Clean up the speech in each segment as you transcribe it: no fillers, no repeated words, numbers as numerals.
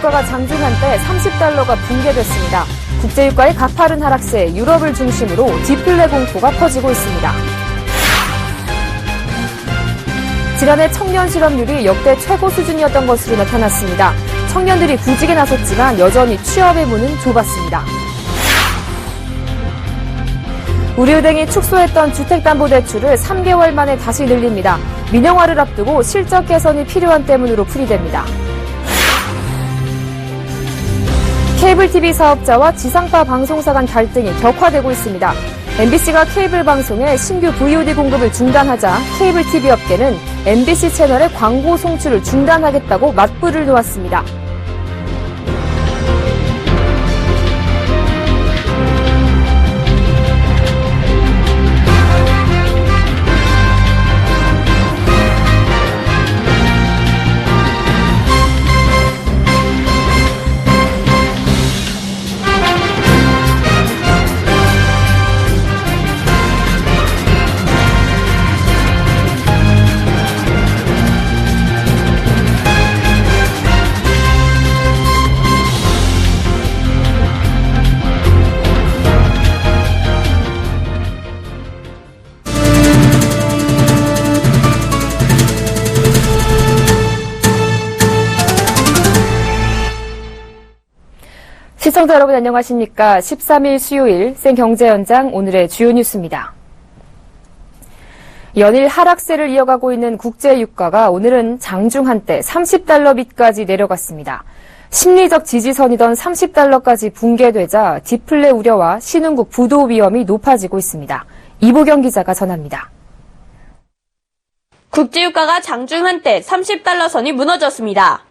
국제유가가 장중한 때 30달러가 붕괴됐습니다. 국제유가의 가파른 하락세에 유럽을 중심으로 디플레 공포가 퍼지고 있습니다. 지난해 청년 실업률이 역대 최고 수준이었던 것으로 나타났습니다. 청년들이 구직에 나섰지만 여전히 취업의 문은 좁았습니다. 우리은행이 축소했던 주택담보대출을 3개월 만에 다시 늘립니다. 민영화를 앞두고 실적 개선이 필요한 때문으로 풀이됩니다. 케이블 TV 사업자와 지상파 방송사 간 갈등이 격화되고 있습니다. MBC가 케이블 방송에 신규 VOD 공급을 중단하자 케이블 TV 업계는 MBC 채널의 광고 송출을 중단하겠다고 맞불을 놓았습니다. 시청자 여러분 안녕하십니까? 13일 수요일 생경제연장 오늘의 주요 뉴스입니다. 연일 하락세를 이어가고 있는 국제유가가 오늘은 장중 한때 30달러 밑까지 내려갔습니다. 심리적 지지선이던 30달러까지 붕괴되자 디플레 우려와 신흥국 부도 위험이 높아지고 있습니다. 이보경 기자가 전합니다. 국제유가가 장중 한때 30달러 선이 무너졌습니다.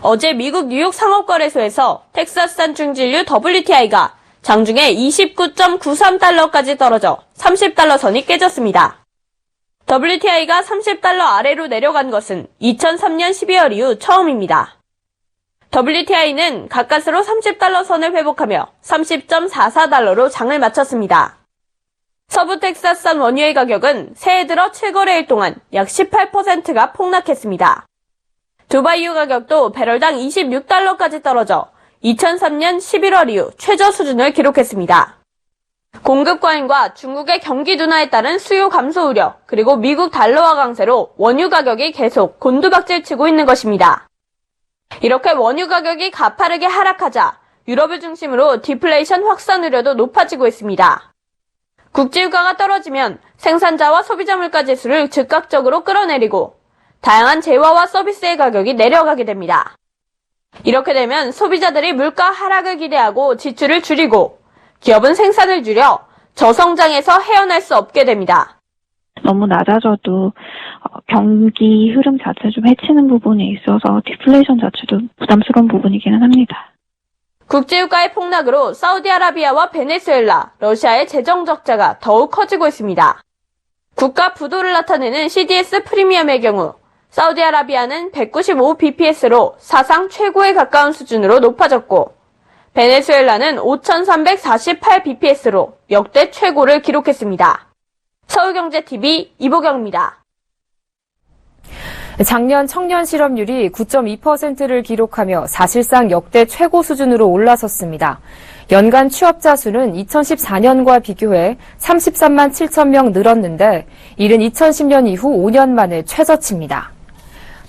어제 미국 뉴욕 상업거래소에서 텍사스산 중진류 WTI가 장중에 29.93달러까지 떨어져 30달러 선이 깨졌습니다. WTI가 30달러 아래로 내려간 것은 2003년 12월 이후 처음입니다. WTI는 가까스로 30달러 선을 회복하며 30.44달러로 장을 마쳤습니다. 서부 텍사스산 원유의 가격은 새해 들어 최거래일 동안 약 18%가 폭락했습니다. 두바이유 가격도 배럴당 26달러까지 떨어져 2003년 11월 이후 최저 수준을 기록했습니다. 공급 과잉과 중국의 경기 둔화에 따른 수요 감소 우려, 그리고 미국 달러화 강세로 원유 가격이 계속 곤두박질 치고 있는 것입니다. 이렇게 원유 가격이 가파르게 하락하자 유럽을 중심으로 디플레이션 확산 우려도 높아지고 있습니다. 국제유가가 떨어지면 생산자와 소비자 물가 지수를 즉각적으로 끌어내리고 다양한 재화와 서비스의 가격이 내려가게 됩니다. 이렇게 되면 소비자들이 물가 하락을 기대하고 지출을 줄이고 기업은 생산을 줄여 저성장에서 헤어날 수 없게 됩니다. 너무 낮아져도 경기 흐름 자체 좀 해치는 부분이 있어서 디플레이션 자체도 부담스러운 부분이기는 합니다. 국제유가의 폭락으로 사우디아라비아와 베네수엘라, 러시아의 재정 적자가 더욱 커지고 있습니다. 국가 부도를 나타내는 CDS 프리미엄의 경우 사우디아라비아는 195bps로 사상 최고에 가까운 수준으로 높아졌고 베네수엘라는 5,348bps로 역대 최고를 기록했습니다. 서울경제TV 이보경입니다. 작년 청년 실업률이 9.2%를 기록하며 사실상 역대 최고 수준으로 올라섰습니다. 연간 취업자 수는 2014년과 비교해 33만 7천 명 늘었는데 이른 2010년 이후 5년 만에 최저치입니다.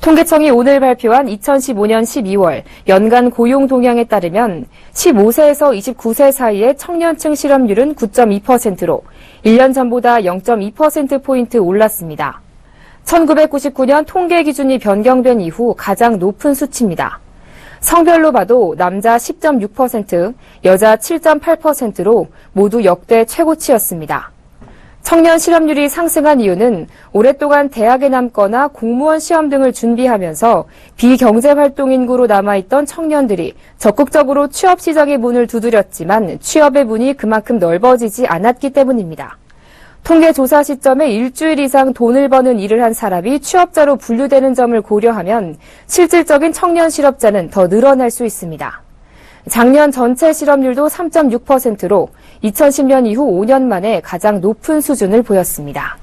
통계청이 오늘 발표한 2015년 12월 연간 고용 동향에 따르면 15세에서 29세 사이의 청년층 실업률은 9.2%로 1년 전보다 0.2%포인트 올랐습니다. 1999년 통계 기준이 변경된 이후 가장 높은 수치입니다. 성별로 봐도 남자 10.6%, 여자 7.8%로 모두 역대 최고치였습니다. 청년 실업률이 상승한 이유는 오랫동안 대학에 남거나 공무원 시험 등을 준비하면서 비경제활동 인구로 남아있던 청년들이 적극적으로 취업 시장의 문을 두드렸지만 취업의 문이 그만큼 넓어지지 않았기 때문입니다. 통계 조사 시점에 일주일 이상 돈을 버는 일을 한 사람이 취업자로 분류되는 점을 고려하면 실질적인 청년 실업자는 더 늘어날 수 있습니다. 작년 전체 실업률도 3.6%로 2010년 이후 5년 만에 가장 높은 수준을 보였습니다.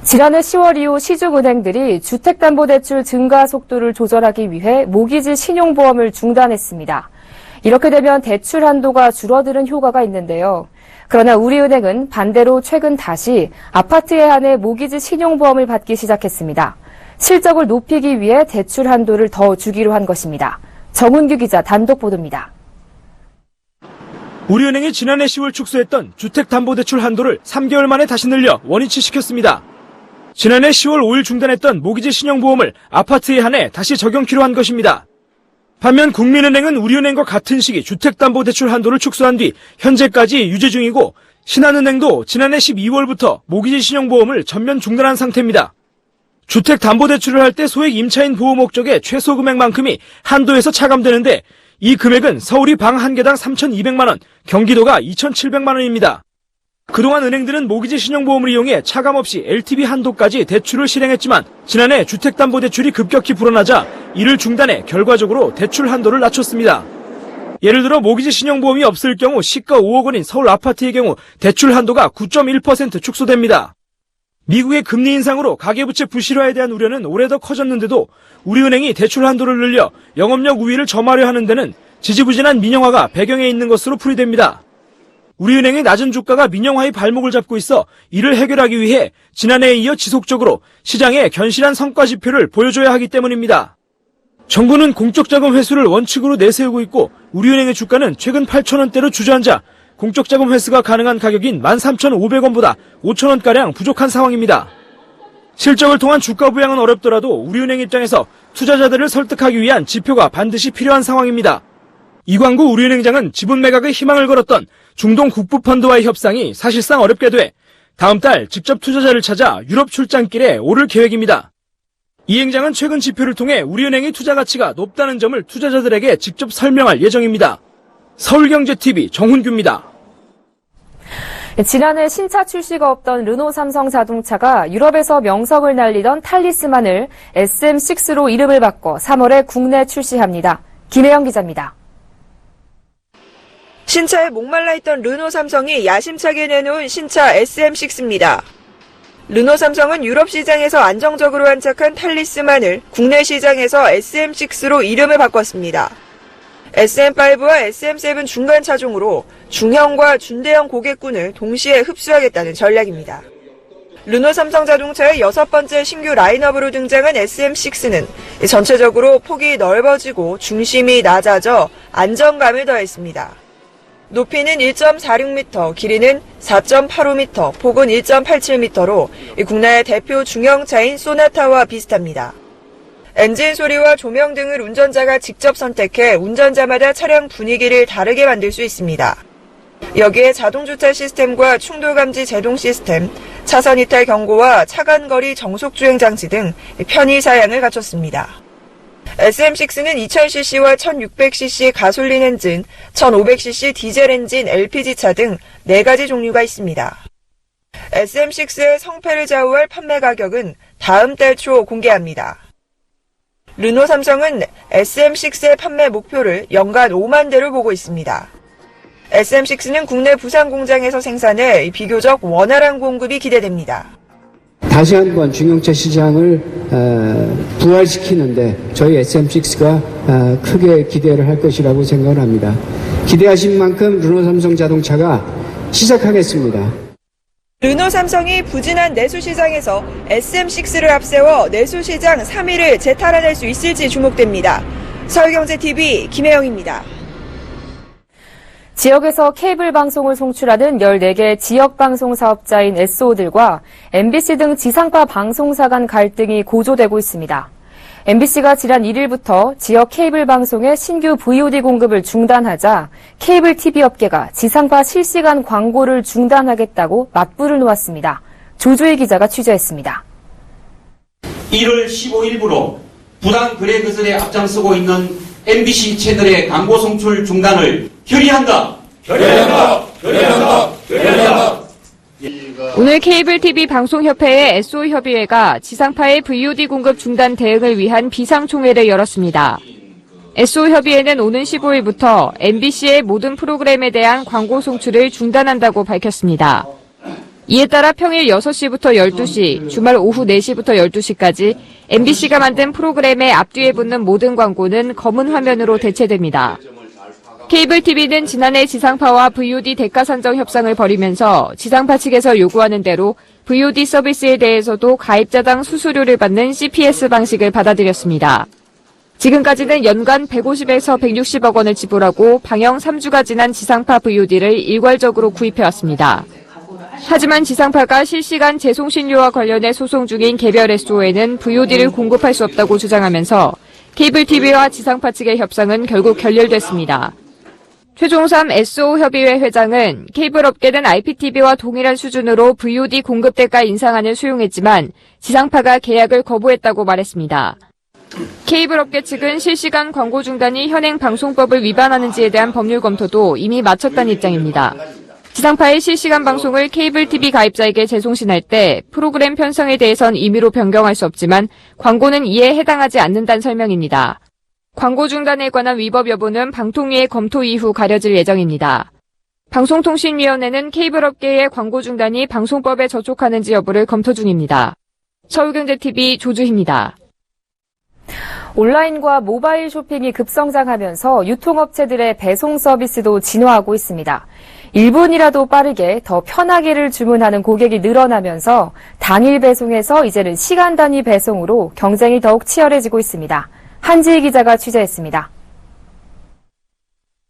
지난해 10월 이후 시중은행들이 주택담보대출 증가 속도를 조절하기 위해 모기지 신용보험을 중단했습니다. 이렇게 되면 대출 한도가 줄어드는 효과가 있는데요. 그러나 우리은행은 반대로 최근 다시 아파트에 한해 모기지 신용보험을 받기 시작했습니다. 실적을 높이기 위해 대출 한도를 더 주기로 한 것입니다. 정은규 기자 단독 보도입니다. 우리은행이 지난해 10월 축소했던 주택담보대출 한도를 3개월 만에 다시 늘려 원위치시켰습니다. 지난해 10월 5일 중단했던 모기지 신용보험을 아파트에 한해 다시 적용키로 한 것입니다. 반면 국민은행은 우리은행과 같은 시기 주택담보대출 한도를 축소한 뒤 현재까지 유지 중이고 신한은행도 지난해 12월부터 모기지 신용보험을 전면 중단한 상태입니다. 주택담보대출을 할 때 소액 임차인 보호 목적의 최소 금액만큼이 한도에서 차감되는데 이 금액은 서울이 방 1개당 3,200만 원, 경기도가 2,700만 원입니다. 그동안 은행들은 모기지 신용보험을 이용해 차감 없이 LTV 한도까지 대출을 실행했지만 지난해 주택담보대출이 급격히 불어나자 이를 중단해 결과적으로 대출 한도를 낮췄습니다. 예를 들어 모기지 신용보험이 없을 경우 시가 5억 원인 서울 아파트의 경우 대출 한도가 9.1% 축소됩니다. 미국의 금리 인상으로 가계부채 부실화에 대한 우려는 올해 더 커졌는데도 우리은행이 대출 한도를 늘려 영업력 우위를 점하려 하는 데는 지지부진한 민영화가 배경에 있는 것으로 풀이됩니다. 우리은행의 낮은 주가가 민영화의 발목을 잡고 있어 이를 해결하기 위해 지난해에 이어 지속적으로 시장에 견실한 성과 지표를 보여줘야 하기 때문입니다. 정부는 공적자금 회수를 원칙으로 내세우고 있고 우리은행의 주가는 최근 8,000원대로 주저앉아 공적자금 회수가 가능한 가격인 13,500원보다 5,000원가량 부족한 상황입니다. 실적을 통한 주가 부양은 어렵더라도 우리은행 입장에서 투자자들을 설득하기 위한 지표가 반드시 필요한 상황입니다. 이광구 우리은행장은 지분 매각의 희망을 걸었던 중동 국부펀드와의 협상이 사실상 어렵게 돼 다음 달 직접 투자자를 찾아 유럽 출장길에 오를 계획입니다. 이 행장은 최근 지표를 통해 우리은행의 투자 가치가 높다는 점을 투자자들에게 직접 설명할 예정입니다. 서울경제TV 정훈규입니다. 지난해 신차 출시가 없던 르노 삼성 자동차가 유럽에서 명성을 날리던 탈리스만을 SM6로 이름을 바꿔 3월에 국내 출시합니다. 김혜영 기자입니다. 신차에 목말라 있던 르노 삼성이 야심차게 내놓은 신차 SM6입니다. 르노 삼성은 유럽 시장에서 안정적으로 안착한 탈리스만을 국내 시장에서 SM6로 이름을 바꿨습니다. SM5와 SM7 중간 차종으로 중형과 준대형 고객군을 동시에 흡수하겠다는 전략입니다. 르노 삼성 자동차의 6번째 신규 라인업으로 등장한 SM6는 전체적으로 폭이 넓어지고 중심이 낮아져 안정감을 더했습니다. 높이는 1.46m, 길이는 4.85m, 폭은 1.87m로 국내의 대표 중형차인 소나타와 비슷합니다. 엔진 소리와 조명 등을 운전자가 직접 선택해 운전자마다 차량 분위기를 다르게 만들 수 있습니다. 여기에 자동주차 시스템과 충돌감지 제동 시스템, 차선 이탈 경고와 차간거리 정속주행 장치 등 편의 사양을 갖췄습니다. SM6는 2000cc와 1600cc 가솔린 엔진, 1500cc 디젤 엔진 LPG차 등 4가지 종류가 있습니다. SM6의 성패를 좌우할 판매 가격은 다음 달 초 공개합니다. 르노 삼성은 SM6의 판매 목표를 연간 5만 대로 보고 있습니다. SM6는 국내 부산 공장에서 생산해 비교적 원활한 공급이 기대됩니다. 다시 한번 중형차 시장을 부활시키는데 저희 SM6가 크게 기대를 할 것이라고 생각을 합니다. 기대하신 만큼 르노 삼성 자동차가 시작하겠습니다. 르노 삼성이 부진한 내수시장에서 SM6를 앞세워 내수시장 3위를 재탈환할 수 있을지 주목됩니다. 서울경제TV 김혜영입니다. 지역에서 케이블 방송을 송출하는 14개 지역 방송 사업자인 SO들과 MBC 등 지상파 방송사 간 갈등이 고조되고 있습니다. MBC가 지난 1일부터 지역 케이블 방송의 신규 VOD 공급을 중단하자 케이블 TV 업계가 지상파 실시간 광고를 중단하겠다고 맞불을 놓았습니다. 조주희 기자가 취재했습니다. 1월 15일부로 부당 거래 거절에 앞장서고 있는 MBC 채널의 광고 송출 중단을 결의한다. 오늘 케이블 TV 방송협회의 SO협의회가 지상파의 VOD 공급 중단 대응을 위한 비상총회를 열었습니다. SO협의회는 오는 15일부터 MBC의 모든 프로그램에 대한 광고 송출을 중단한다고 밝혔습니다. 이에 따라 평일 6시부터 12시, 주말 오후 4시부터 12시까지 MBC가 만든 프로그램의 앞뒤에 붙는 모든 광고는 검은 화면으로 대체됩니다. 케이블 TV는 지난해 지상파와 VOD 대가 산정 협상을 벌이면서 지상파 측에서 요구하는 대로 VOD 서비스에 대해서도 가입자당 수수료를 받는 CPS 방식을 받아들였습니다. 지금까지는 연간 150에서 160억 원을 지불하고 방영 3주가 지난 지상파 VOD를 일괄적으로 구입해왔습니다. 하지만 지상파가 실시간 재송신료와 관련해 소송 중인 개별 SO에는 VOD를 공급할 수 없다고 주장하면서 케이블 TV와 지상파 측의 협상은 결국 결렬됐습니다. 최종삼 SO협의회 회장은 케이블 업계는 IPTV와 동일한 수준으로 VOD 공급 대가 인상안을 수용했지만 지상파가 계약을 거부했다고 말했습니다. 케이블 업계 측은 실시간 광고 중단이 현행 방송법을 위반하는지에 대한 법률 검토도 이미 마쳤다는 입장입니다. 지상파의 실시간 방송을 케이블 TV 가입자에게 재송신할 때 프로그램 편성에 대해선 임의로 변경할 수 없지만 광고는 이에 해당하지 않는다는 설명입니다. 광고 중단에 관한 위법 여부는 방통위의 검토 이후 가려질 예정입니다. 방송통신위원회는 케이블 업계의 광고 중단이 방송법에 저촉하는지 여부를 검토 중입니다. 서울경제TV 조주희입니다. 온라인과 모바일 쇼핑이 급성장하면서 유통업체들의 배송 서비스도 진화하고 있습니다. 1분이라도 빠르게 더 편하게를 주문하는 고객이 늘어나면서 당일 배송에서 이제는 시간 단위 배송으로 경쟁이 더욱 치열해지고 있습니다. 한지희 기자가 취재했습니다.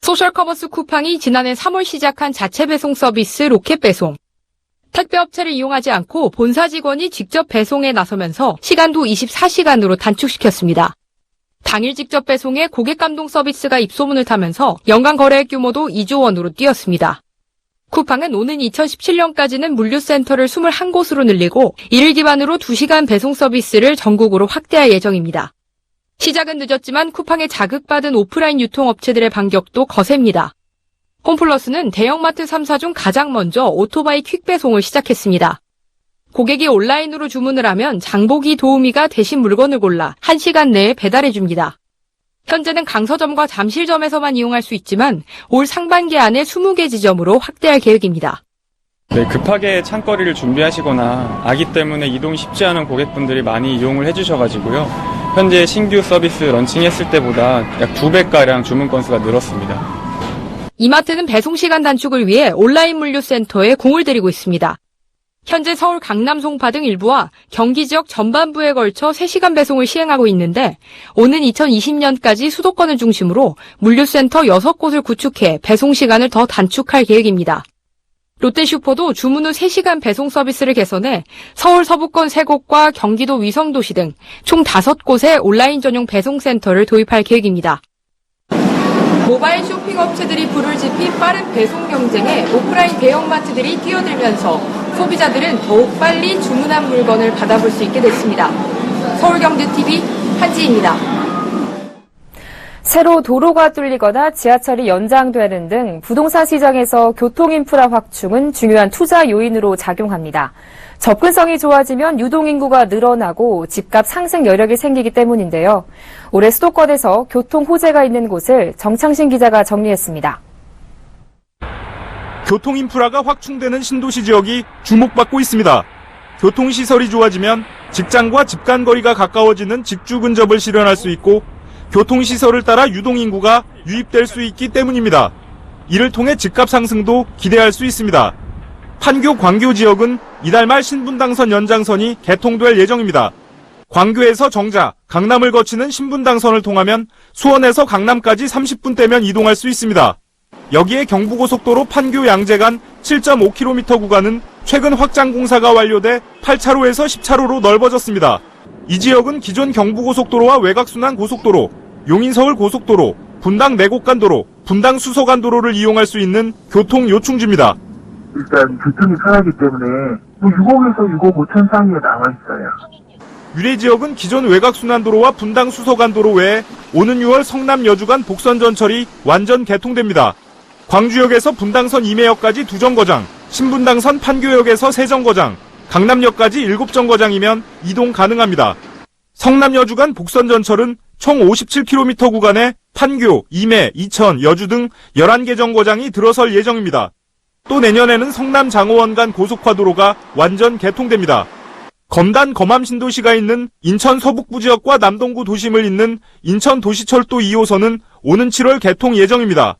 소셜커머스 쿠팡이 지난해 3월 시작한 자체 배송 서비스 로켓배송. 택배업체를 이용하지 않고 본사 직원이 직접 배송에 나서면서 시간도 24시간으로 단축시켰습니다. 당일 직접 배송에 고객 감동 서비스가 입소문을 타면서 연간 거래액 규모도 2조 원으로 뛰었습니다. 쿠팡은 오는 2017년까지는 물류센터를 21곳으로 늘리고 이를 기반으로 2시간 배송 서비스를 전국으로 확대할 예정입니다. 시작은 늦었지만 쿠팡에 자극받은 오프라인 유통업체들의 반격도 거셉니다. 홈플러스는 대형마트 3사 중 가장 먼저 오토바이 퀵배송을 시작했습니다. 고객이 온라인으로 주문을 하면 장보기 도우미가 대신 물건을 골라 1시간 내에 배달해줍니다. 현재는 강서점과 잠실점에서만 이용할 수 있지만 올 상반기 안에 20개 지점으로 확대할 계획입니다. 네, 급하게 창거리를 준비하시거나 아기 때문에 이동이 쉽지 않은 고객분들이 많이 이용을 해주셔가지고요. 현재 신규 서비스 런칭했을 때보다 약 2배가량 주문 건수가 늘었습니다. 이마트는 배송시간 단축을 위해 온라인 물류센터에 공을 들이고 있습니다. 현재 서울 강남 송파 등 일부와 경기 지역 전반부에 걸쳐 3시간 배송을 시행하고 있는데 오는 2020년까지 수도권을 중심으로 물류센터 6곳을 구축해 배송시간을 더 단축할 계획입니다. 롯데슈퍼도 주문 후 3시간 배송 서비스를 개선해 서울 서부권 3곳과 경기도 위성도시 등 총 5곳에 온라인 전용 배송센터를 도입할 계획입니다. 모바일 쇼핑 업체들이 불을 지핀 빠른 배송 경쟁에 오프라인 대형마트들이 뛰어들면서 소비자들은 더욱 빨리 주문한 물건을 받아볼 수 있게 됐습니다. 서울경제TV 한지희입니다. 새로 도로가 뚫리거나 지하철이 연장되는 등 부동산 시장에서 교통인프라 확충은 중요한 투자 요인으로 작용합니다. 접근성이 좋아지면 유동인구가 늘어나고 집값 상승 여력이 생기기 때문인데요. 올해 수도권에서 교통 호재가 있는 곳을 정창신 기자가 정리했습니다. 교통인프라가 확충되는 신도시 지역이 주목받고 있습니다. 교통시설이 좋아지면 직장과 집 간 거리가 가까워지는 직주 근접을 실현할 수 있고 교통시설을 따라 유동인구가 유입될 수 있기 때문입니다. 이를 통해 집값 상승도 기대할 수 있습니다. 판교 광교 지역은 이달 말 신분당선 연장선이 개통될 예정입니다. 광교에서 정자, 강남을 거치는 신분당선을 통하면 수원에서 강남까지 30분대면 이동할 수 있습니다. 여기에 경부고속도로 판교 양재 간 7.5km 구간은 최근 확장 공사가 완료돼 8차로에서 10차로로 넓어졌습니다. 이 지역은 기존 경부고속도로와 외곽순환 고속도로, 용인서울 고속도로, 분당 내곡간도로, 분당 수서간도로를 이용할 수 있는 교통 요충지입니다. 일단 교통이 편하기 때문에 6억에서 6억 5천 사이에 나와 있어요. 유래 지역은 기존 외곽순환도로와 분당 수서간도로 외에 오는 6월 성남 여주간 복선전철이 완전 개통됩니다. 광주역에서 분당선 임해역까지 2정거장, 신분당선 판교역에서 3정거장, 강남역까지 7정거장이면 이동 가능합니다. 성남 여주간 복선전철은 총 57km 구간에 판교, 임해, 이천, 여주 등 11개 정거장이 들어설 예정입니다. 또 내년에는 성남 장호원 간 고속화도로가 완전 개통됩니다. 검단 검암 신도시가 있는 인천 서북부 지역과 남동구 도심을 잇는 인천 도시철도 2호선은 오는 7월 개통 예정입니다.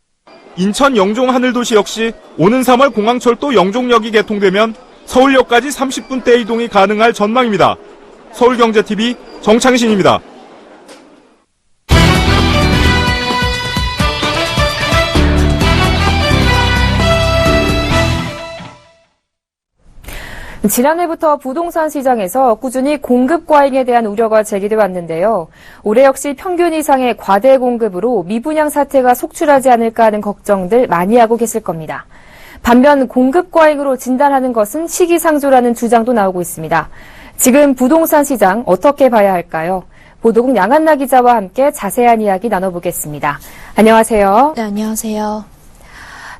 인천 영종 하늘도시 역시 오는 3월 공항철도 영종역이 개통되면 서울역까지 30분대 이동이 가능할 전망입니다. 서울경제TV 정창신입니다. 지난해부터 부동산 시장에서 꾸준히 공급 과잉에 대한 우려가 제기돼 왔는데요. 올해 역시 평균 이상의 과대 공급으로 미분양 사태가 속출하지 않을까 하는 걱정들 많이 하고 계실 겁니다. 반면 공급 과잉으로 진단하는 것은 시기상조라는 주장도 나오고 있습니다. 지금 부동산 시장 어떻게 봐야 할까요? 보도국 양한나 기자와 함께 자세한 이야기 나눠보겠습니다. 안녕하세요. 네, 안녕하세요.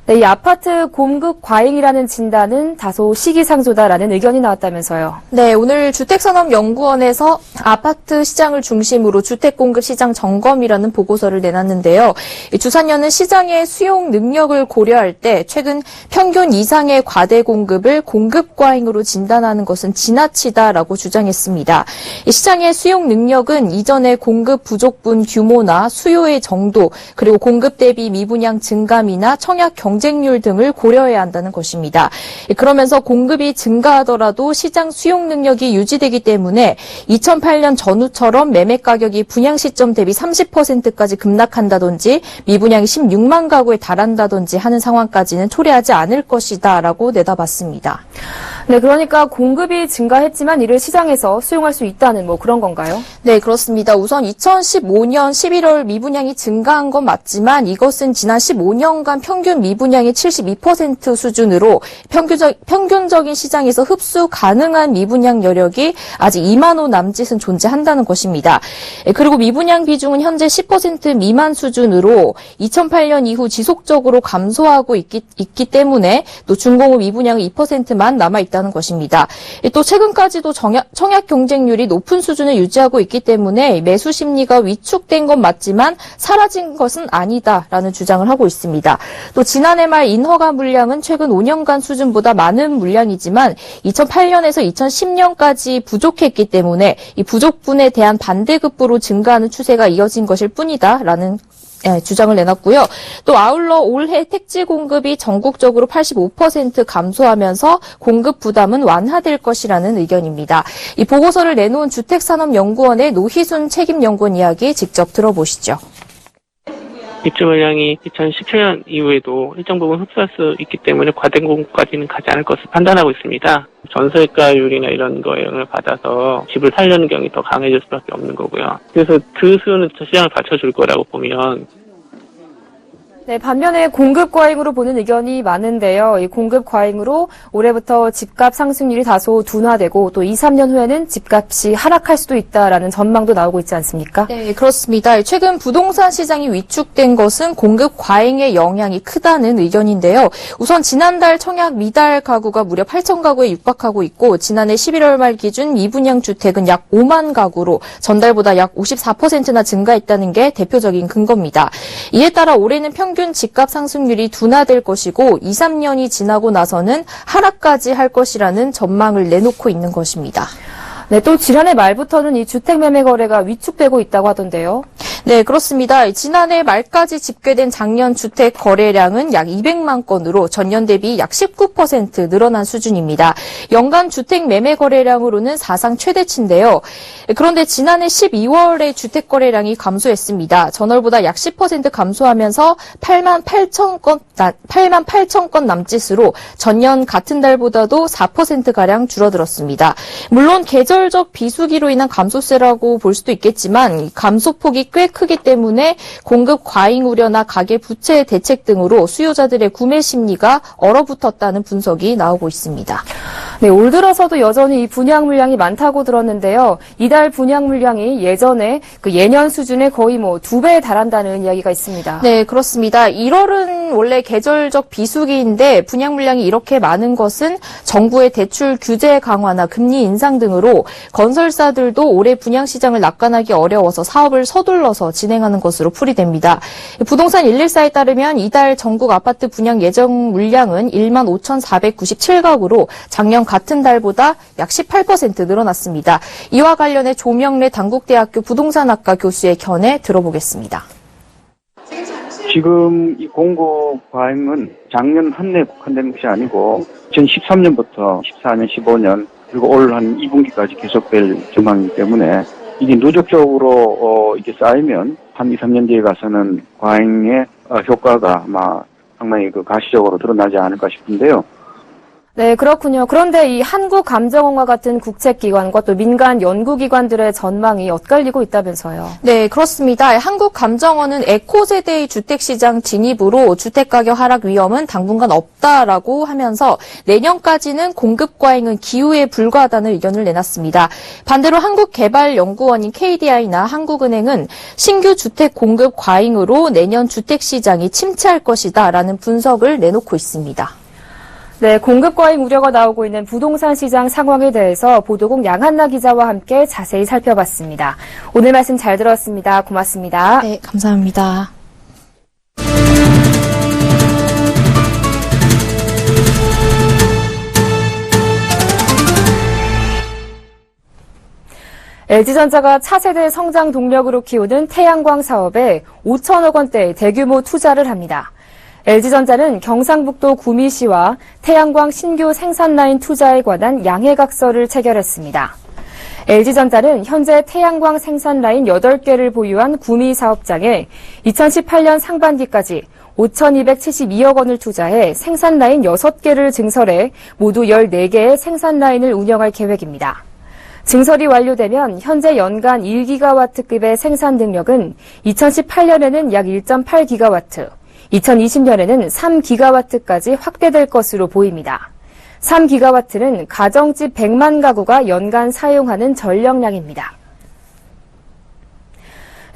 네, 이 아파트 공급 과잉이라는 진단은 다소 시기상조다라는 의견이 나왔다면서요. 네, 오늘 주택산업연구원에서 아파트 시장을 중심으로 주택공급 시장 점검이라는 보고서를 내놨는데요. 주산연은 시장의 수용 능력을 고려할 때 최근 평균 이상의 과대 공급을 공급 과잉으로 진단하는 것은 지나치다라고 주장했습니다. 시장의 수용 능력은 이전의 공급 부족분 규모나 수요의 정도, 그리고 공급 대비 미분양 증감이나 청약 경쟁률 등을 고려해야 한다는 것입니다. 그러면서 공급이 증가하더라도 시장 수용 능력이 유지되기 때문에 2008년 전후처럼 매매 가격이 분양 시점 대비 30%까지 급락한다든지 미분양이 16만 가구에 달한다든지 하는 상황까지는 초래하지 않을 것이다라고 내다봤습니다. 네, 그러니까 공급이 증가했지만 이를 시장에서 수용할 수 있다는 그런 건가요? 네, 그렇습니다. 우선 2015년 11월 미분양이 증가한 건 맞지만 이것은 지난 15년간 평균 미분양의 72% 수준으로 평균적인 시장에서 흡수 가능한 미분양 여력이 아직 2만 호 남짓은 존재한다는 것입니다. 그리고 미분양 비중은 현재 10% 미만 수준으로 2008년 이후 지속적으로 감소하고 있기 때문에 또 준공후 미분양은 2%만 남아있다는 것입니다. 또 최근까지도 청약 경쟁률이 높은 수준을 유지하고 있기 때문에 매수 심리가 위축된 건 맞지만 사라진 것은 아니다라는 주장을 하고 있습니다. 또 지난해 말 인허가 물량은 최근 5년간 수준보다 많은 물량이지만 2008년에서 2010년까지 부족했기 때문에 이 부족분에 대한 반대급부로 증가하는 추세가 이어진 것일 뿐이다라는 주장을 내놨고요. 또 아울러 올해 택지 공급이 전국적으로 85% 감소하면서 공급 부담은 완화될 것이라는 의견입니다. 이 보고서를 내놓은 주택산업연구원의 노희순 책임연구원 이야기 직접 들어보시죠. 입주 물량이 2017년 이후에도 일정 부분 흡수할 수 있기 때문에 과대 공급까지는 가지 않을 것을 판단하고 있습니다. 전세가율이나 이런 거에 영향을 받아서 집을 살려는 경향이 더 강해질 수밖에 없는 거고요. 그래서 그 수요는 시장을 받쳐줄 거라고 보면. 네, 반면에 공급 과잉으로 보는 의견이 많은데요. 이 공급 과잉으로 올해부터 집값 상승률이 다소 둔화되고 또 2, 3년 후에는 집값이 하락할 수도 있다라는 전망도 나오고 있지 않습니까? 네, 그렇습니다. 최근 부동산 시장이 위축된 것은 공급 과잉의 영향이 크다는 의견인데요. 우선 지난달 청약 미달 가구가 무려 8천 가구에 육박하고 있고 지난해 11월 말 기준 미분양 주택은 약 5만 가구로 전달보다 약 54%나 증가했다는 게 대표적인 근거입니다. 이에 따라 올해는 평균 집값 상승률이 둔화될 것이고 2, 3년이 지나고 나서는 하락까지 할 것이라는 전망을 내놓고 있는 것입니다. 네, 또 지난해 말부터는 이 주택 매매 거래가 위축되고 있다고 하던데요. 네, 그렇습니다. 지난해 말까지 집계된 작년 주택 거래량은 약 200만 건으로 전년 대비 약 19% 늘어난 수준입니다. 연간 주택 매매 거래량으로는 사상 최대치인데요. 그런데 지난해 12월에 주택 거래량이 감소했습니다. 전월보다 약 10% 감소하면서 8만 8천 건 남짓으로 전년 같은 달보다도 4%가량 줄어들었습니다. 물론 계절적 비수기로 인한 감소세라고 볼 수도 있겠지만 감소폭이 꽤 크기 때문에 공급 과잉 우려나 가계 부채 대책 등으로 수요자들의 구매 심리가 얼어붙었다는 분석이 나오고 있습니다. 네, 올 들어서도 여전히 이 분양 물량이 많다고 들었는데요. 이달 분양 물량이 예전에 예년 수준의 거의 2배에 달한다는 이야기가 있습니다. 네, 그렇습니다. 1월은 한국은 원래 계절적 비수기인데 분양 물량이 이렇게 많은 것은 정부의 대출 규제 강화나 금리 인상 등으로 건설사들도 올해 분양 시장을 낙관하기 어려워서 사업을 서둘러서 진행하는 것으로 풀이됩니다. 부동산 114에 따르면 이달 전국 아파트 분양 예정 물량은 1만 5,497가구로 작년 같은 달보다 약 18% 늘어났습니다. 이와 관련해 조명래 단국대학교 부동산학과 교수의 견해 들어보겠습니다. 지금 이 공급 과잉은 작년 한 해에 국한된 것이 아니고 2013년부터 14년, 15년 그리고 올 한 2분기까지 계속될 전망이기 때문에 이게 누적적으로 이게 쌓이면 한 2, 3년 뒤에 가서는 과잉의 효과가 아마 상당히 가시적으로 드러나지 않을까 싶은데요. 네, 그렇군요. 그런데 이 한국감정원과 같은 국책기관과 또 민간 연구기관들의 전망이 엇갈리고 있다면서요. 네, 그렇습니다. 한국감정원은 에코세대의 주택시장 진입으로 주택가격 하락 위험은 당분간 없다라고 하면서 내년까지는 공급 과잉은 기우에 불과하다는 의견을 내놨습니다. 반대로 한국개발연구원인 KDI나 한국은행은 신규 주택 공급 과잉으로 내년 주택시장이 침체할 것이다라는 분석을 내놓고 있습니다. 네, 공급 과잉 우려가 나오고 있는 부동산 시장 상황에 대해서 보도국 양한나 기자와 함께 자세히 살펴봤습니다. 오늘 말씀 잘 들었습니다. 고맙습니다. 네, 감사합니다. LG전자가 차세대 성장 동력으로 키우는 태양광 사업에 5천억 원대의 대규모 투자를 합니다. LG전자는 경상북도 구미시와 태양광 신규 생산 라인 투자에 관한 양해각서를 체결했습니다. LG전자는 현재 태양광 생산 라인 8개를 보유한 구미 사업장에 2018년 상반기까지 5,272억 원을 투자해 생산 라인 6개를 증설해 모두 14개의 생산 라인을 운영할 계획입니다. 증설이 완료되면 현재 연간 1기가와트급의 생산 능력은 2018년에는 약 1.8기가와트, 2020년에는 3기가와트까지 확대될 것으로 보입니다. 3기가와트는 가정집 100만 가구가 연간 사용하는 전력량입니다.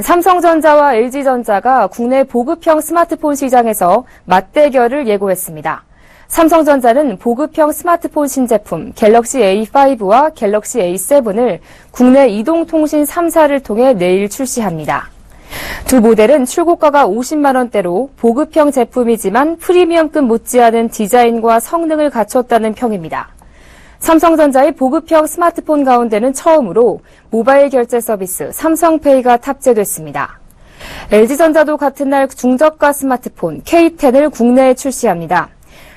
삼성전자와 LG전자가 국내 보급형 스마트폰 시장에서 맞대결을 예고했습니다. 삼성전자는 보급형 스마트폰 신제품 갤럭시 A5와 갤럭시 A7을 국내 이동통신 3사를 통해 내일 출시합니다. 두 모델은 출고가가 50만 원대로 보급형 제품이지만 프리미엄급 못지않은 디자인과 성능을 갖췄다는 평입니다. 삼성전자의 보급형 스마트폰 가운데는 처음으로 모바일 결제 서비스 삼성페이가 탑재됐습니다. LG전자도 같은 날 중저가 스마트폰 K10을 국내에 출시합니다.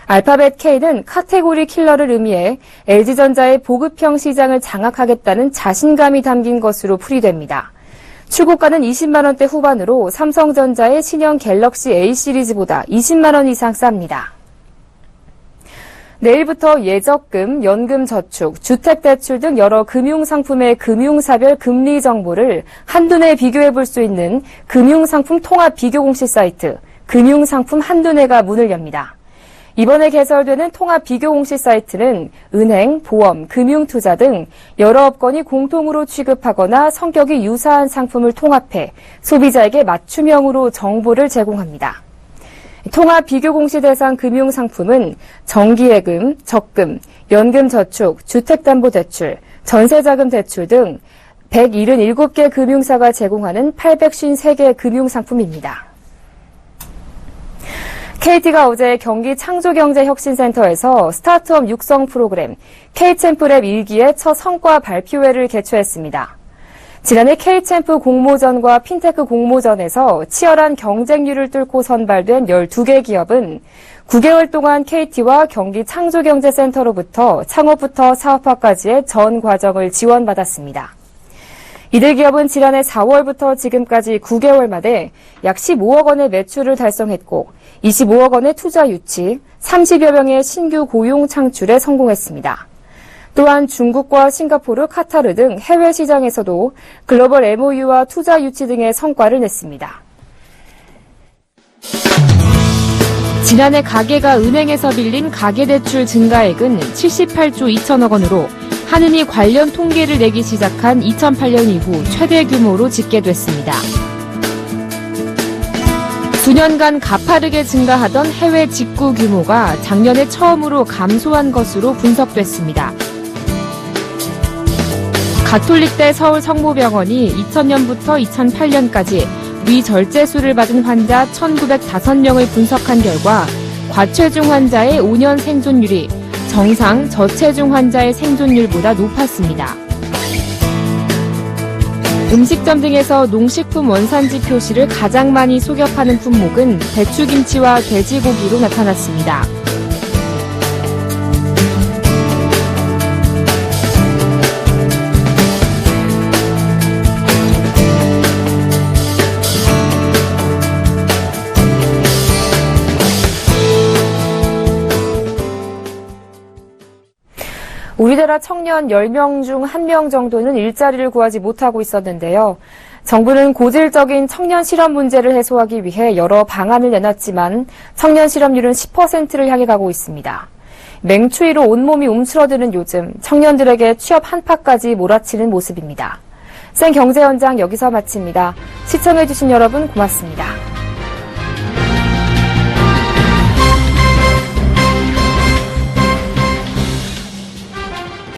알파벳 K는 카테고리 킬러를 의미해 LG전자의 보급형 시장을 장악하겠다는 자신감이 담긴 것으로 풀이됩니다. 출고가는 20만 원대 후반으로 삼성전자의 신형 갤럭시 A 시리즈보다 20만 원 이상 쌉니다. 내일부터 예적금, 연금저축, 주택대출 등 여러 금융상품의 금융사별 금리 정보를 한눈에 비교해 볼 수 있는 금융상품 통합 비교 공시 사이트 금융상품 한눈에가 문을 엽니다. 이번에 개설되는 통합 비교 공시 사이트는 은행, 보험, 금융투자 등 여러 업권이 공통으로 취급하거나 성격이 유사한 상품을 통합해 소비자에게 맞춤형으로 정보를 제공합니다. 통합 비교 공시 대상 금융상품은 정기예금, 적금, 연금저축, 주택담보대출, 전세자금 대출 등 177개 금융사가 제공하는 853개 금융상품입니다. KT가 어제 경기 창조경제혁신센터에서 스타트업 육성 프로그램 K챔프랩 1기의 첫 성과 발표회를 개최했습니다. 지난해 K챔프 공모전과 핀테크 공모전에서 치열한 경쟁률을 뚫고 선발된 12개 기업은 9개월 동안 KT와 경기 창조경제센터로부터 창업부터 사업화까지의 전 과정을 지원받았습니다. 이들 기업은 지난해 4월부터 지금까지 9개월 만에 약 15억 원의 매출을 달성했고 25억 원의 투자 유치, 30여 명의 신규 고용 창출에 성공했습니다. 또한 중국과 싱가포르, 카타르 등 해외 시장에서도 글로벌 MOU와 투자 유치 등의 성과를 냈습니다. 지난해 가계가 은행에서 빌린 가계대출 증가액은 78조 2천억 원으로 한은이 관련 통계를 내기 시작한 2008년 이후 최대 규모로 집계됐습니다. 9년간 가파르게 증가하던 해외 직구 규모가 작년에 처음으로 감소한 것으로 분석됐습니다. 가톨릭대 서울 성모병원이 2000년부터 2008년까지 위절제술을 받은 환자 1905명을 분석한 결과 과체중 환자의 5년 생존율이 정상 저체중 환자의 생존율보다 높았습니다. 음식점 등에서 농식품 원산지 표시를 가장 많이 속여 파는 품목은 배추김치와 돼지고기로 나타났습니다. 우리나라 청년 10명 중 1명 정도는 일자리를 구하지 못하고 있었는데요. 정부는 고질적인 청년 실업 문제를 해소하기 위해 여러 방안을 내놨지만 청년 실업률은 10%를 향해 가고 있습니다. 맹추위로 온몸이 움츠러드는 요즘 청년들에게 취업 한파까지 몰아치는 모습입니다. 생경제 현장 여기서 마칩니다. 시청해주신 여러분 고맙습니다.